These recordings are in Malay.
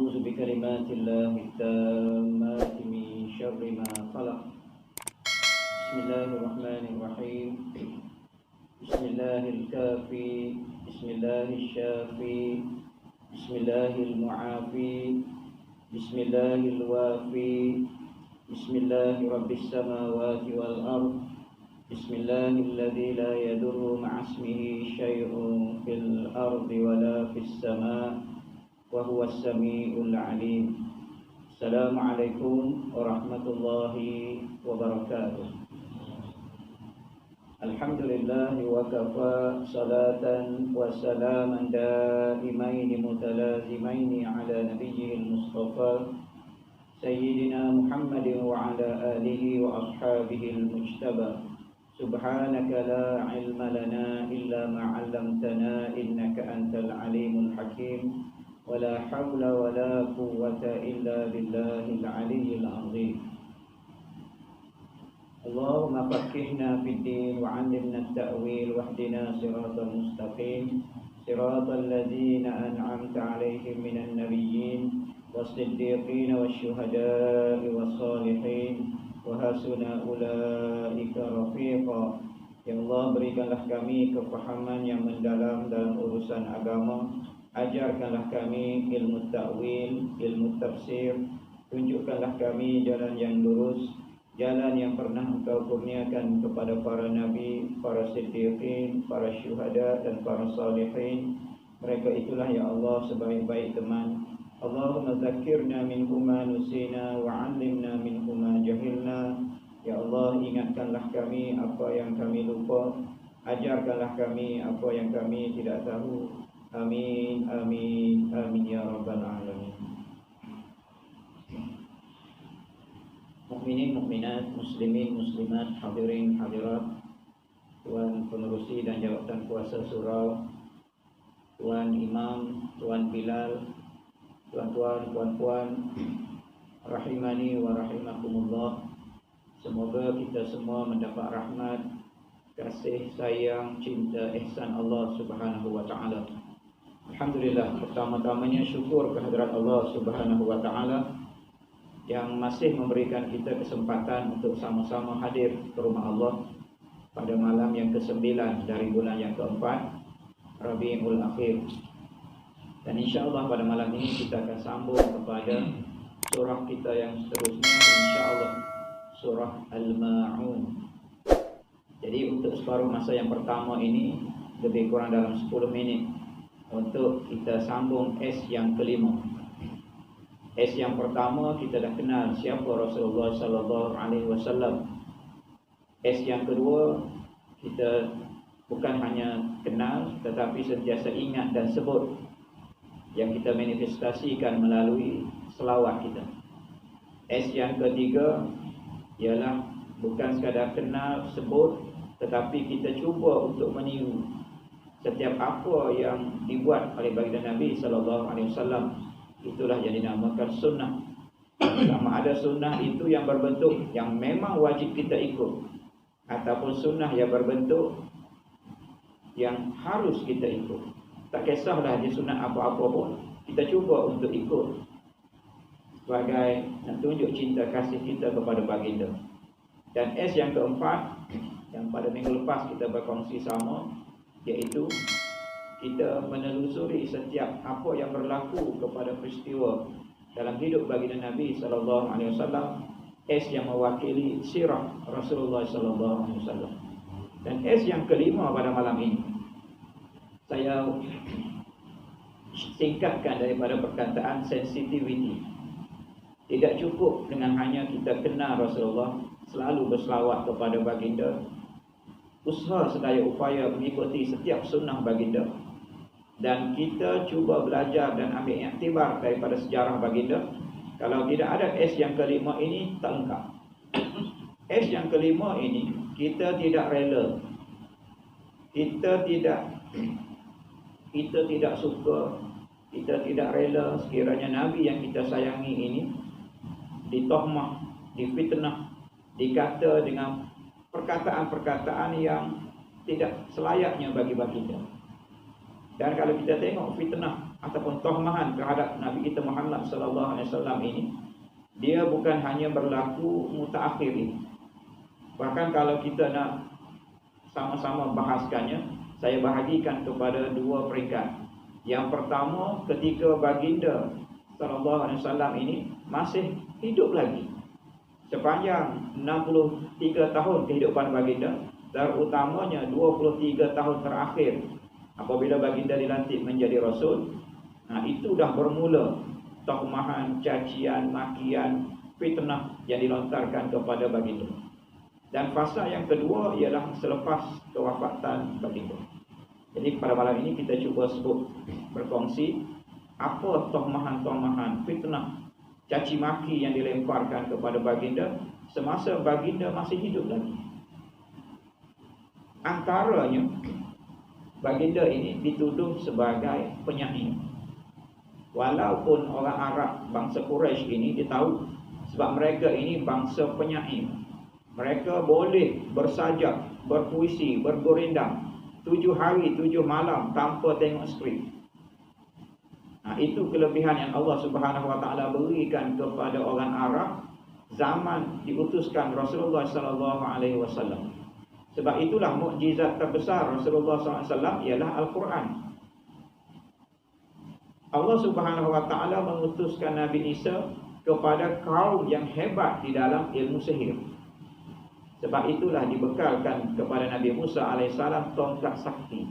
أعوذ بكلمات الله التامات من شر ما خلق. بسم الله الرحمن الرحيم. بسم الله الكافي، بسم الله الشافي، بسم الله المعافي، بسم الله الوافي، بسم الله رب السماوات والأرض، بسم الله الذي لا يضر مع اسمه شيء في الأرض ولا في السماء وهو السميع العليم. السلام عليكم ورحمة الله وبركاته. الحمد لله وكفى، صلاة وسلاما دائمين متلازمين على نبيه المصطفى سيدنا محمد وعلى آله وأصحابه المجتبى. سبحانك لا علم لنا إلا ما علمتنا إنك أنت العليم الحكيم. ولا حول ولا قوة إلا بالله العلي العظيم. اللهم فقهنا في الدين وعلمنا التأويل واهدنا صراطا مستقيم صراط الذين أنعمت عليهم من النبيين والصديقين والشهداء والصالحين وحسن أولئك رفيقا. Ya Allah, berikanlah kami kefahaman yang mendalam dalam urusan agama. Ajarkanlah kami ilmu ta'wil, ilmu tafsir. Tunjukkanlah kami jalan yang lurus, jalan yang pernah Engkau kurniakan kepada para nabi, para siddiqin, para syuhada dan para salihin. Mereka itulah ya Allah sebaik-baik teman. Allahumma zakirna minhuma nusina wa 'allimna minhuma jahilna. Ya Allah, ingatkanlah kami apa yang kami lupa, ajarkanlah kami apa yang kami tidak tahu. Amin, amin, amin ya rabbal alamin. Mukminin, mukminat, muslimin, muslimat, hadirin, hadirat, tuan penerusi dan jawatan kuasa surau, tuan imam, tuan bilal, tuan-tuan, puan-puan, rahimani wa rahimakumullah. Semoga kita semua mendapat rahmat, kasih sayang, cinta, ihsan Allah Subhanahu wa taala. Alhamdulillah, pertama-tamanya syukur kehadirat Allah Subhanahu wa taala yang masih memberikan kita kesempatan untuk sama-sama hadir ke rumah Allah pada malam yang ke-9 dari bulan yang ke-4 Rabiul Akhir. Dan insya-Allah pada malam ini kita akan sambung kepada surah kita yang seterusnya, insya-Allah surah Al-Ma'un. Jadi untuk separuh masa yang pertama ini lebih kurang dalam 10 minit untuk kita sambung S yang kelima. S yang pertama kita dah kenal siapa Rasulullah sallallahu alaihi wasallam. S yang kedua kita bukan hanya kenal tetapi sentiasa ingat dan sebut, yang kita manifestasikan melalui selawat kita. S yang ketiga ialah bukan sekadar kenal, sebut, tetapi kita cuba untuk meniru setiap apa yang dibuat oleh baginda Nabi sallallahu alaihi wasallam. Itulah yang dinamakan sunnah. Sama ada sunnah itu yang berbentuk yang memang wajib kita ikut, ataupun sunnah yang berbentuk yang harus kita ikut. Tak kisahlah dia sunnah apa-apa pun, kita cuba untuk ikut sebagai nak tunjuk cinta kasih kita kepada baginda. Dan S yang keempat yang pada minggu lepas kita berkongsi sama, iaitu kita menelusuri setiap apa yang berlaku kepada peristiwa dalam hidup baginda Nabi sallallahu alaihi wasallam. S yang mewakili sirah Rasulullah sallallahu alaihi wasallam. Dan S yang kelima pada malam ini saya singkatkan daripada perkataan sensitivity. Tidak cukup dengan hanya kita kenal Rasulullah, selalu berselawat kepada baginda, usaha sedaya upaya mengikuti setiap sunnah baginda, dan kita cuba belajar dan ambil iktibar daripada sejarah baginda. Kalau tidak ada S yang kelima ini, tak lengkap. S yang kelima ini kita tidak rela, kita tidak suka, kita tidak rela sekiranya Nabi yang kita sayangi ini ditohmah, difitnah, dikata dengan perkataan-perkataan yang tidak selayaknya bagi baginda. Dan kalau kita tengok fitnah ataupun tohmahan terhadap Nabi kita Muhammad sallallahu alaihi wasallam ini, dia bukan hanya berlaku mutaakhir ini. Bahkan kalau kita nak sama-sama bahaskannya, saya bahagikan kepada dua peringkat. Yang pertama, ketika baginda sallallahu alaihi wasallam ini masih hidup lagi. Sepanjang 63 tahun kehidupan baginda, terutamanya 23 tahun terakhir apabila baginda dilantik menjadi rasul, itu dah bermula tohmahan, cacian, makian, fitnah yang dilontarkan kepada baginda. Dan fasa yang kedua ialah selepas kewafatan baginda. Jadi pada malam ini kita cuba sebut, berkongsi apa tohmahan-tohmahan, fitnah, caci maki yang dilemparkan kepada baginda semasa baginda masih hidup lagi. Antaranya, baginda ini dituduh sebagai penyair. Walaupun orang Arab bangsa Quraisy ini dia tahu sebab mereka ini bangsa penyair. Mereka boleh bersajak, berpuisi, bergurindam 7 hari 7 malam tanpa tengok skrip. Itu kelebihan yang Allah Subhanahu Wa Taala berikan kepada orang Arab zaman diutuskan Rasulullah sallallahu alaihi wasallam. Sebab itulah mukjizat terbesar Rasulullah sallallahu alaihi wasallam ialah Al-Quran. Allah Subhanahu Wa Taala mengutuskan Nabi Isa kepada kaum yang hebat di dalam ilmu sihir. Sebab itulah dibekalkan kepada Nabi Musa alaihissalam tongkat sakti.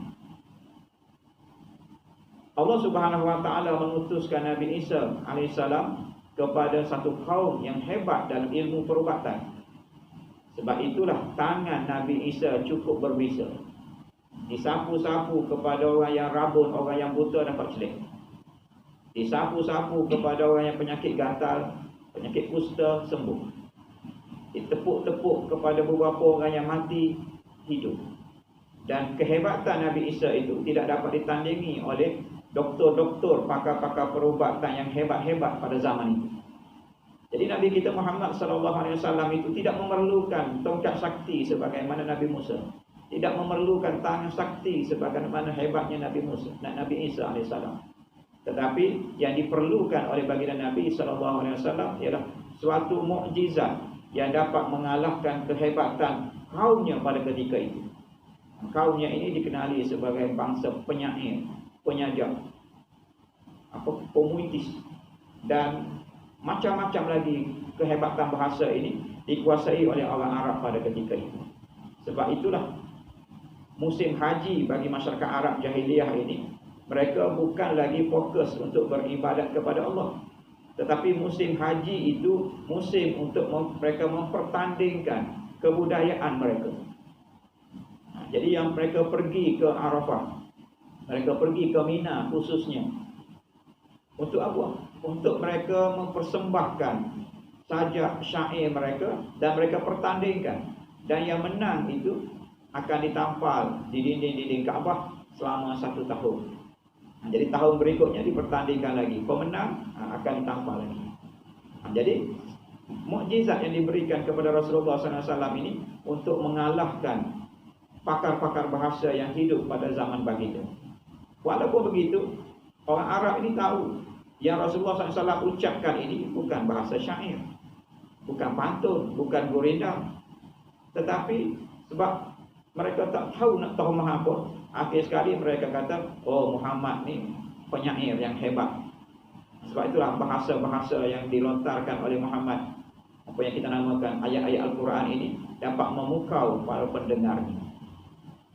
Allah Subhanahu Wa Taala mengutuskan Nabi Isa alaihissalam kepada satu kaum yang hebat dalam ilmu perubatan. Sebab itulah tangan Nabi Isa cukup berbisa. Disapu-sapu kepada orang yang rabun, orang yang buta dapat celik. Disapu-sapu kepada orang yang penyakit gatal, penyakit kusta sembuh. Ditepuk-tepuk kepada beberapa orang yang mati hidup. Dan kehebatan Nabi Isa itu tidak dapat ditandingi oleh doktor-doktor, pakar-pakar perubatan yang hebat-hebat pada zaman itu. Jadi Nabi kita Muhammad sallallahu alaihi wasallam itu tidak memerlukan tongkat sakti sebagaimana Nabi Musa, tidak memerlukan tangan sakti sebagaimana hebatnya Nabi Musa dan Nabi Isa alaihissalam. Tetapi yang diperlukan oleh baginda Nabi sallallahu alaihi wasallam ialah suatu mukjizat yang dapat mengalahkan kehebatan kaumnya pada ketika itu. Kaumnya ini dikenali sebagai bangsa penyair, penyajak, pemuitis, dan macam-macam lagi kehebatan bahasa ini dikuasai oleh orang Arab pada ketika itu. Sebab itulah musim haji bagi masyarakat Arab jahiliyah ini, mereka bukan lagi fokus untuk beribadat kepada Allah, tetapi musim haji itu musim untuk mereka mempertandingkan kebudayaan mereka. Jadi yang mereka pergi ke Arafah, mereka pergi ke Mina khususnya. Untuk apa? Untuk mereka mempersembahkan sajak syair mereka dan mereka pertandingkan. Dan yang menang itu akan ditampal di dinding-dinding Kaabah selama 1 tahun. Jadi tahun berikutnya dipertandingkan lagi. Pemenang akan ditampal lagi. Jadi mukjizat yang diberikan kepada Rasulullah SAW ini untuk mengalahkan pakar-pakar bahasa yang hidup pada zaman baginda. Walaupun begitu, orang Arab ini tahu yang Rasulullah SAW ucapkan ini bukan bahasa syair, bukan pantun, bukan gurindam. Tetapi sebab mereka tak tahu nak tahu apa, akhir sekali mereka kata, oh Muhammad ni penyair yang hebat. Sebab itulah bahasa-bahasa yang dilontarkan oleh Muhammad, apa yang kita namakan ayat-ayat Al-Quran ini, dapat memukau para pendengarnya.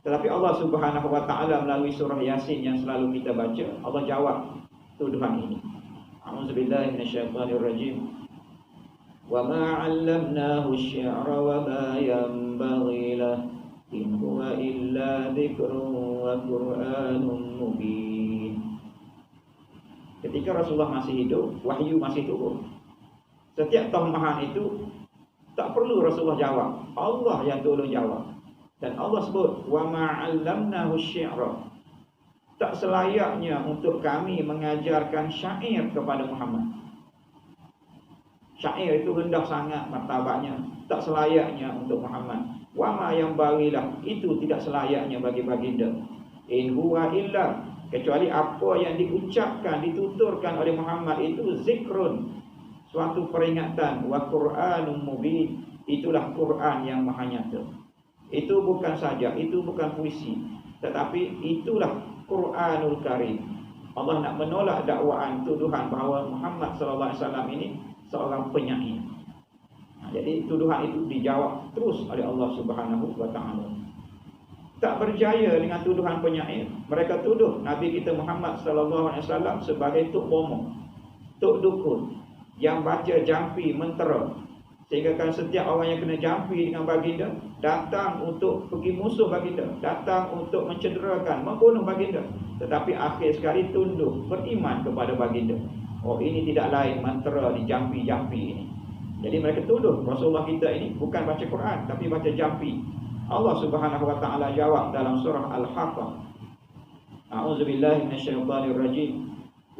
Tetapi Allah Subhanahu Wa Taala melalui surah Yasin yang selalu kita baca, Allah jawab tuduhan ini. A'udzubillahi minasyaitonirrajim. Wa ma 'allamnahu asy-syi'ra wa ma yanbaghi lahu in huwa illa dzikrun wa qur'anun mubin. Ketika Rasulullah masih hidup, wahyu masih turun. Setiap tohmahan itu tak perlu Rasulullah jawab, Allah yang tolong jawab. Dan Allah sebut, wa ma 'allamnahu asy-syi'ra. Tak selayaknya untuk kami mengajarkan syair kepada Muhammad. Syair itu rendah sangat martabatnya, tak selayaknya untuk Muhammad. Wa ma yang bagilah, itu tidak selayaknya bagi baginda. In huwa illa, kecuali apa yang diucapkan, dituturkan oleh Muhammad itu zikrun, suatu peringatan, wa Qur'anum mubin, itulah Quran yang maha nyata. Itu bukan saja, itu bukan puisi, tetapi itulah Quranul Karim. Allah nak menolak dakwaan tuduhan bahawa Muhammad sallallahu alaihi wasallam ini seorang penyair. Jadi tuduhan itu dijawab terus oleh Allah Subhanahu wa taala. Tak berjaya dengan tuduhan penyair, mereka tuduh Nabi kita Muhammad sallallahu alaihi wasallam sebagai tok bomoh, tok dukun yang baca jampi mentera, sehingga kan setiap orang yang kena jampi dengan baginda datang untuk pergi musuh baginda, datang untuk mencederakan, membunuh baginda, tetapi akhir sekali tunduk, beriman kepada baginda. Oh, ini tidak lain mentera di jampi-jampi ini. Jadi mereka tuduh Rasulullah kita ini bukan baca Quran tapi baca jampi. Allah Subhanahu wa taala jawab dalam surah Al-Haqqah, A'udzubillahi minasyaitonir rajim.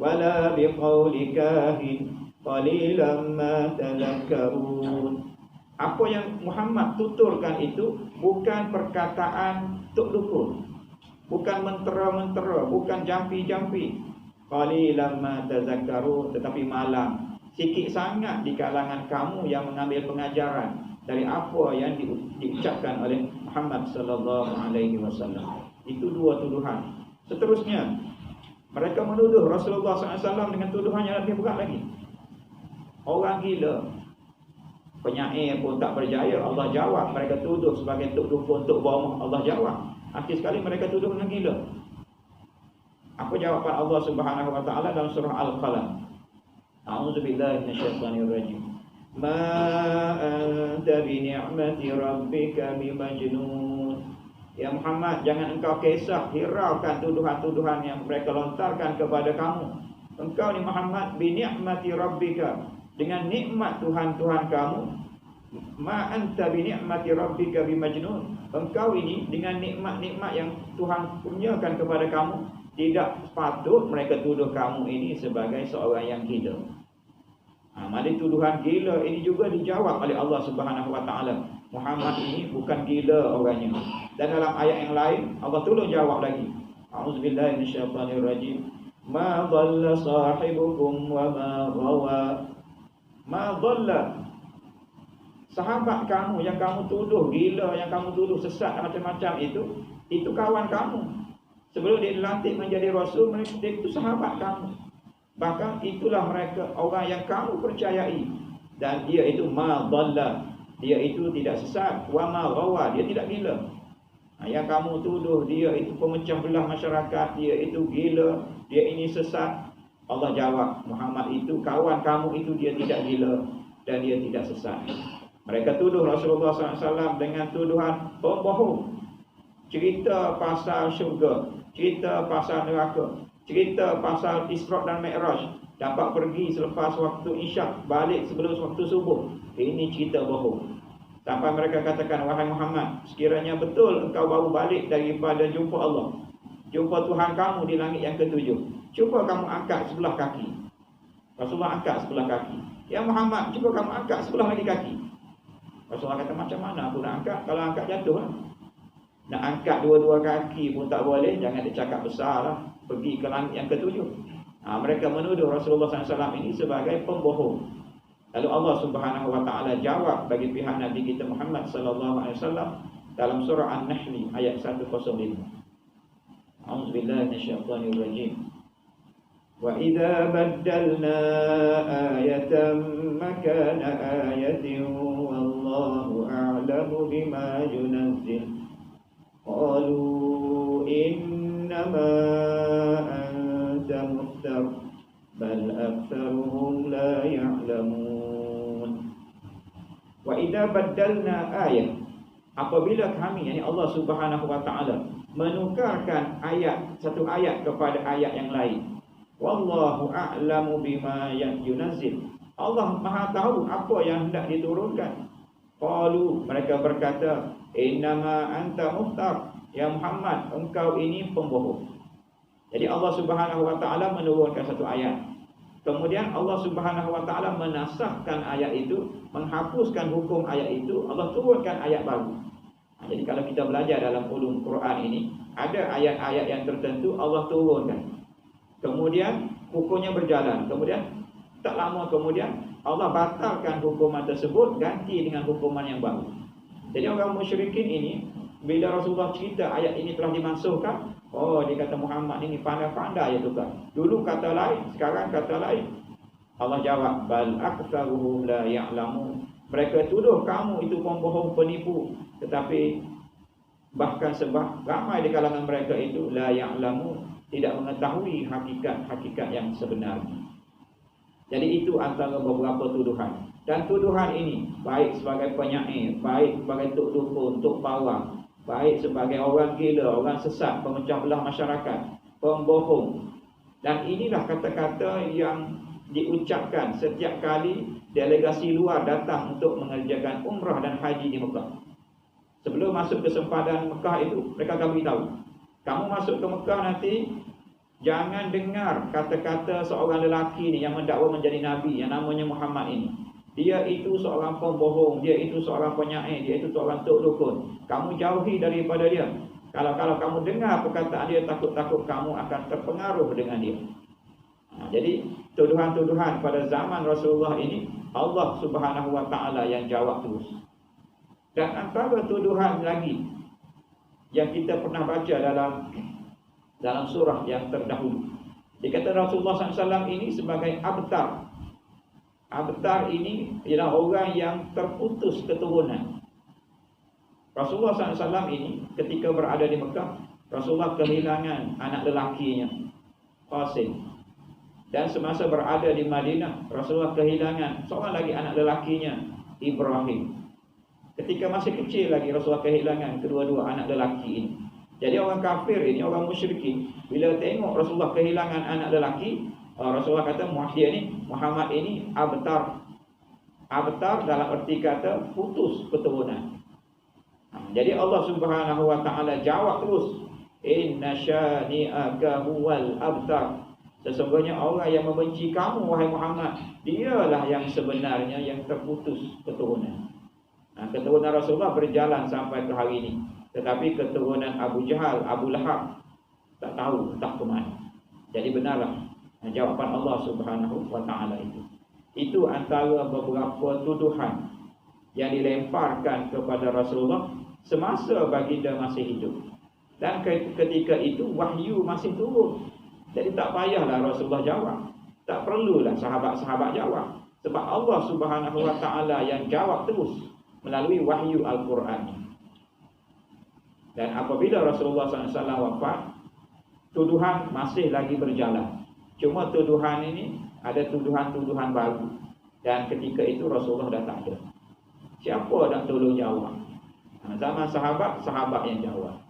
Wala biqauli kahin qalilan ma tadhakkarun. Apa yang Muhammad tuturkan itu bukan perkataan tok dukun, bukan mentera-mentera, bukan jampi-jampi. Qalilan ma tadhakkarun, tetapi malam sikit sangat di kalangan kamu yang mengambil pengajaran dari apa yang diucapkan oleh Muhammad sallallahu alaihi wasallam. Itu dua tuduhan. Seterusnya, mereka menuduh Rasulullah SAW dengan tuduhan yang lebih berat lagi. Orang gila. Penyair pun tak berjaya, Allah jawab. Mereka tuduh sebagai tok dukun, tok bomoh, Allah jawab. Akhir sekali mereka tuduh dengan gila. Apa jawapan Allah Subhanahu wa taala dalam surah Al-Qalam? A'udzubillahi minasyaitonir rajim. Ma anta bi ni'mati rabbika bimajnun. Ya Muhammad, jangan engkau kisah hiraukan tuduhan-tuduhan yang mereka lontarkan kepada kamu. Engkau ni Muhammad bi ni'mati rabbika, dengan nikmat Tuhan-Tuhan kamu. Ma anta bi ni'mati rabbika bimajnun. Engkau ini dengan nikmat-nikmat yang Tuhan kurniakan kepada kamu, tidak patut mereka tuduh kamu ini sebagai seorang yang gila. Mari tuduhan gila ini juga dijawab oleh Allah Subhanahu wa taala. Muhammad ini bukan gila orangnya. Dan dalam ayat yang lain Allah tolong jawab lagi. A'udzubillahi minasyaitonir rajim. Ma dhalla sahibukum wa ma ghawa. Ma dhalla, sahabat kamu yang kamu tuduh gila, yang kamu tuduh sesat macam-macam itu kawan kamu. Sebelum dia dilantik menjadi rasul, mereka itu sahabat kamu. Bahkan itulah mereka orang yang kamu percayai. Dan dia itu ma dhalla, dia itu tidak sesat, wa ma ghawa, dia tidak gila. Yang kamu tuduh dia itu pemecah belah masyarakat, dia itu gila, dia ini sesat, Allah jawab, Muhammad itu kawan kamu itu dia tidak gila dan dia tidak sesat. Mereka tuduh Rasulullah SAW dengan tuduhan bohong. Cerita pasal syurga, cerita pasal neraka, cerita pasal Isra' dan Mi'raj, dapat pergi selepas waktu isyak, balik sebelum waktu subuh. Ini cerita bohong. Sampai mereka katakan, wahai Muhammad, sekiranya betul engkau baru balik daripada jumpa Allah, jumpa Tuhan kamu di langit yang ketujuh, cuba kamu angkat sebelah kaki. Rasulullah angkat sebelah kaki. Ya Muhammad, cuba kamu angkat sebelah lagi kaki. Rasulullah kata, macam mana aku nak angkat? Kalau angkat jatuh lah. Nak angkat dua-dua kaki pun tak boleh. Jangan dicakap besar lah. Pergi ke langit yang ketujuh. Mereka menuduh Rasulullah SAW ini sebagai pembohong. Lalu Allah Subhanahu wa taala jawab bagi pihak Nabi kita Muhammad SAW dalam surah An-Nahl ayat 105. A'udzubillahi minasyaitonir rajim. Wa idza baddalna ayatan makana ayatin wallahu a'lamu bima yunazzil. Qalu innama anta muftar bal aktsaruhum la ya'lamun. Wa idza baddalna ayat, apabila kami, yakni Allah Subhanahu wa taala, menukarkan ayat, satu ayat kepada ayat yang lain, wallahu a'lamu bima yunazzil, Allah Maha tahu apa yang hendak diturunkan. Qalu, mereka berkata, innama anta muftar, ya Muhammad, engkau ini pembohong. Jadi Allah Subhanahu wa taala menurunkan satu ayat, kemudian Allah Subhanahu wa taala menasahkan ayat itu, menghapuskan hukum ayat itu, Allah turunkan ayat baru. Jadi kalau kita belajar dalam ulum Quran ini, Ada ayat-ayat yang tertentu Allah turunkan. Kemudian hukumnya berjalan. Kemudian tak lama kemudian Allah batalkan hukuman tersebut, ganti dengan hukuman yang baru. Jadi orang musyrikin ini, bila Rasulullah cerita ayat ini telah dimansuhkan, oh, dia kata Muhammad ini pandai-pandai ya tukar. Dulu kata lain, sekarang kata lain. Allah jawab, bal aktsaruhum la ya'lamun. Mereka tuduh kamu itu pembohong, penipu, tetapi bahkan sebab ramai di kalangan mereka itu la ya'lamun, tidak mengetahui hakikat yang sebenarnya. Jadi itu antara beberapa tuduhan. Dan tuduhan ini baik sebagai penyair, baik sebagai tok dukun, tok bawang, baik sebagai orang gila, orang sesat, pemecah belah masyarakat, pembohong. Dan inilah kata-kata yang diucapkan setiap kali delegasi luar datang untuk mengerjakan umrah dan haji di Mekah. Sebelum masuk ke sempadan Mekah itu, mereka akan beritahu, kamu masuk ke Mekah nanti, jangan dengar kata-kata seorang lelaki ni yang mendakwa menjadi Nabi, yang namanya Muhammad ini. Dia itu seorang pembohong, dia itu seorang penyair, dia itu seorang tok dukun. Kamu jauhi daripada dia. Kalau kamu dengar perkataan dia, takut-takut kamu akan terpengaruh dengan dia. Jadi tuduhan-tuduhan pada zaman Rasulullah ini Allah Subhanahu wa taala yang jawab terus. Dan antara tuduhan lagi yang kita pernah baca dalam surah yang terdahulu, dikata Rasulullah SAW ini sebagai abtar. Abtar ini ialah orang yang terputus keturunan. Rasulullah SAW ini ketika berada di Mekah, Rasulullah kehilangan anak lelakinya Qasim. Dan semasa berada di Madinah, Rasulullah kehilangan seorang lagi anak lelakinya, Ibrahim. Ketika masih kecil lagi, Rasulullah kehilangan kedua-dua anak lelaki ini. Jadi orang kafir ini, orang musyrikin, bila tengok Rasulullah kehilangan anak lelaki, Rasulullah kata Muhammad ini abtar. Abtar dalam arti kata putus keturunan. Jadi Allah Subhanahu wa taala jawab terus, inna syani'aka huwal abtar. Sesungguhnya orang yang membenci kamu wahai Muhammad, dialah yang sebenarnya yang terputus keturunan. Keturunan Rasulullah berjalan sampai ke hari ini. Tetapi keturunan Abu Jahal, Abu Lahab tak tahu entah ke mana. Jadi benarlah jawapan Allah Subhanahu wa taala itu. Itu antara beberapa tuduhan yang dilemparkan kepada Rasulullah semasa baginda masih hidup. Dan ketika itu wahyu masih turun. Jadi tak payahlah Rasulullah jawab. Tak perlulah sahabat-sahabat jawab. Sebab Allah Subhanahu wa taala yang jawab terus melalui wahyu Al-Quran. Dan apabila Rasulullah SAW wafat, tuduhan masih lagi berjalan. Cuma tuduhan ini ada tuduhan-tuduhan baru. Dan ketika itu Rasulullah dah tak ada. Siapa nak tolong jawab? Zaman sahabat, sahabat yang jawab.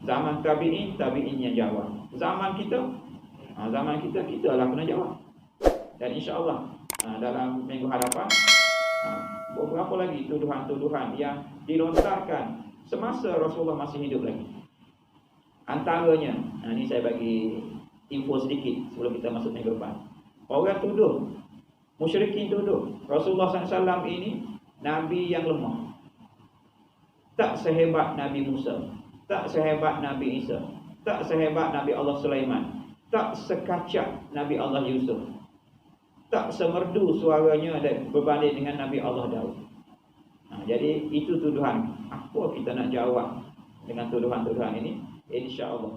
Zaman tabi'in, tabi'in yang jawab. Zaman kita lah kena jawab. Dan insya-Allah dalam minggu hadapan beberapa lagi tuduhan-tuduhan yang dilontarkan semasa Rasulullah masih hidup lagi. Antaranya, ini saya bagi info sedikit sebelum kita masuk minggu depan. Orang tuduh, musyrikin tuduh Rasulullah SAW ini Nabi yang lemah. Tak sehebat Nabi Musa, tak sehebat Nabi Isa, tak sehebat Nabi Allah Sulaiman, tak sekacak Nabi Allah Yusuf, tak semerdu suaranya berbanding dengan Nabi Allah Daud. Jadi itu tuduhan. Apa kita nak jawab dengan tuduhan-tuduhan ini? InsyaAllah